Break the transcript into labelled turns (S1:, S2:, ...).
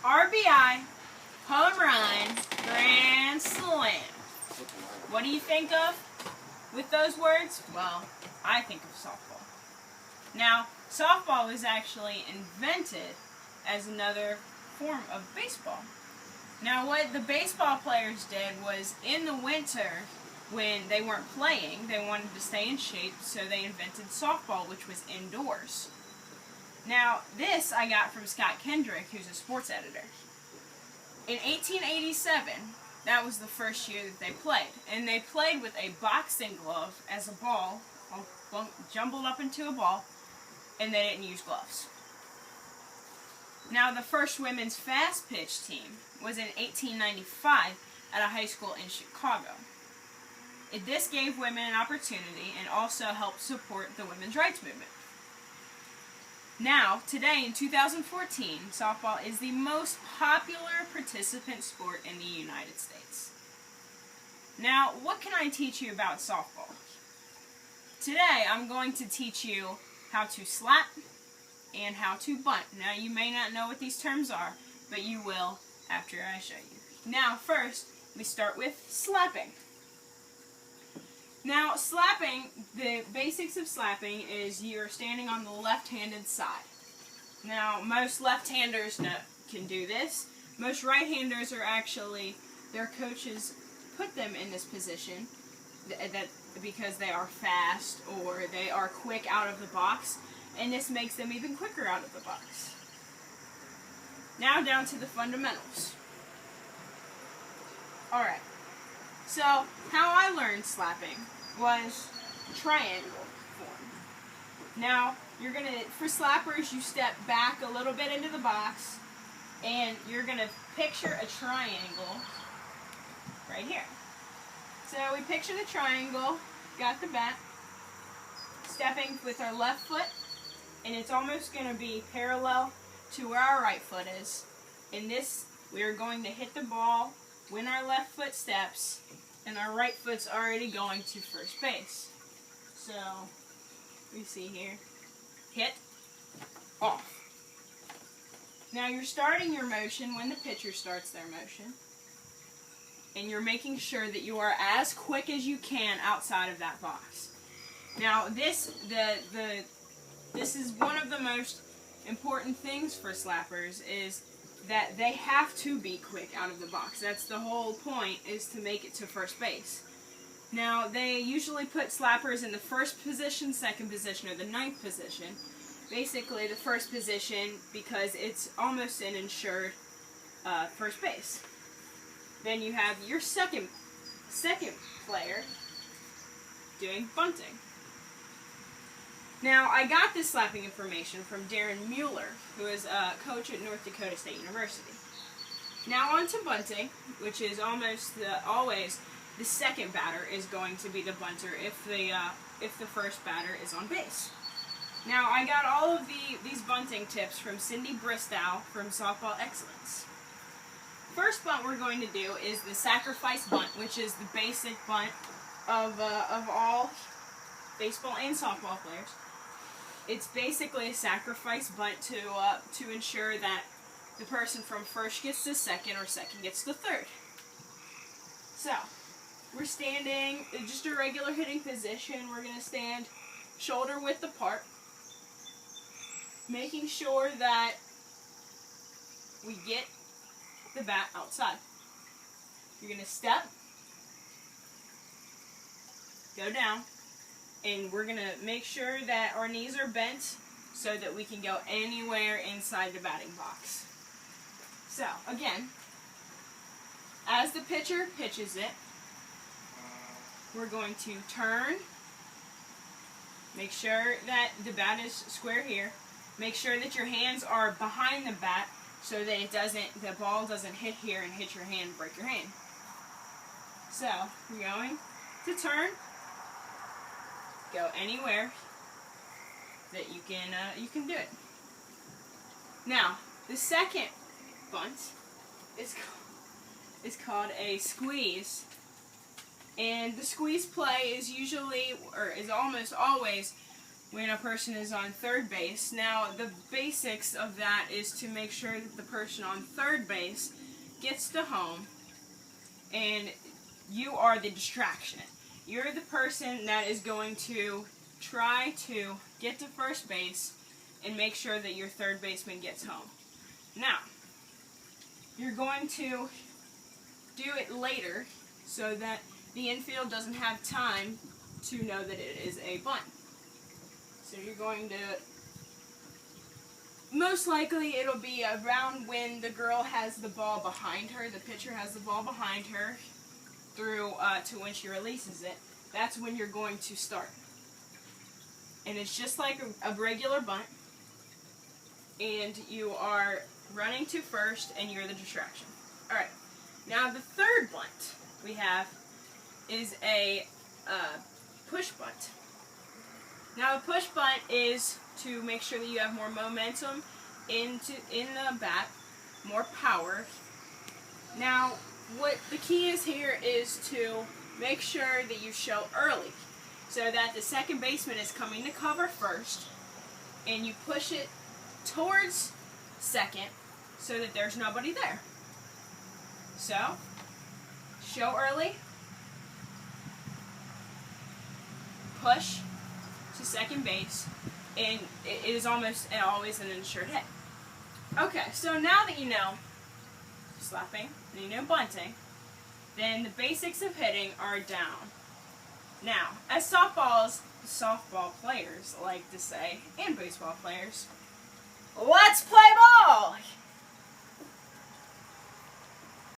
S1: RBI, home run, grand slam. What do you think of with those words? Well, I think of softball. Now, softball was actually invented as another form of baseball. Now, what the baseball players did was, in the winter, when they weren't playing, they wanted to stay in shape, so they invented softball, which was indoors. Now, this I got from Scott Kendrick, who's a sports editor. In 1887, that was the first year that they played. And they played with a boxing glove as a ball, all jumbled up into a ball, and they didn't use gloves. Now, the first women's fast pitch team was in 1895 at a high school in Chicago. This gave women an opportunity and also helped support the women's rights movement. Now, today in 2014, softball is the most popular participant sport in the United States. Now, what can I teach you about softball? Today, I'm going to teach you how to slap and how to bunt. Now, you may not know what these terms are, but you will after I show you. Now, first, we start with slapping. Now, slapping, the basics of slapping is you're standing on the left-handed side. Now, most left-handers can do this. Most right-handers are actually, their coaches put them in this position because they are fast or they are quick out of the box, and this makes them even quicker out of the box. Now down to the fundamentals. Alright, so how I learned slapping was triangle form. Now, for slappers, you step back a little bit into the box, and you're going to picture a triangle right here. So we picture the triangle, got the bat, stepping with our left foot, and it's almost going to be parallel to where our right foot is. In this, we are going to hit the ball when our left foot steps, and our right foot's already going to first base. So, we see here, hit, off. Now you're starting your motion when the pitcher starts their motion, and you're making sure that you are as quick as you can outside of that box. Now this is one of the most important things for slappers, is that they have to be quick out of the box. That's the whole point, is to make it to first base. Now, they usually put slappers in the first position, second position, or the ninth position. Basically, the first position because it's almost an ensured first base. Then you have your second player doing bunting. Now, I got this slapping information from Darren Mueller, who is a coach at North Dakota State University. Now on to bunting, which is almost always the second batter is going to be the bunter if the first batter is on base. Now, I got all of these bunting tips from Cindy Bristow from Softball Excellence. First bunt we're going to do is the sacrifice bunt, which is the basic bunt of all baseball and softball players. It's basically a sacrifice bunt to ensure that the person from first gets to second or second gets to third. So, we're standing in just a regular hitting position. We're going to stand shoulder width apart, making sure that we get the bat outside. You're going to step, go down, and we're going to make sure that our knees are bent so that we can go anywhere inside the batting box. So, again, as the pitcher pitches it, we're going to turn, make sure that the bat is square here, make sure that your hands are behind the bat so that the ball doesn't hit here and hit your hand and break your hand. So, we're going to turn, go anywhere that you can do it. Now, the second bunt is called a squeeze, and the squeeze play is usually, or is almost always, when a person is on third base. Now, the basics of that is to make sure that the person on third base gets to home, and you are the distraction. You're the person that is going to try to get to first base and make sure that your third baseman gets home. Now, you're going to do it later so that the infield doesn't have time to know that it is a bunt. So you're going to, most likely it'll be around when the girl has the ball behind her, the pitcher has the ball behind her, through to when she releases it. That's when you're going to start. And it's just like a regular bunt, and you are running to first, and you're the distraction. Alright, now the third bunt we have is a push bunt. Now the push bunt is to make sure that you have more momentum in the bat, more power. Now what the key is here is to make sure that you show early, so that the second baseman is coming to cover first, and you push it towards second so that there's nobody there. So, show early, push to second base, and it is almost always an insured hit. Okay, so now that you know slapping and you know bunting, then the basics of hitting are down. Now, as softball players like to say, and baseball players, let's play ball!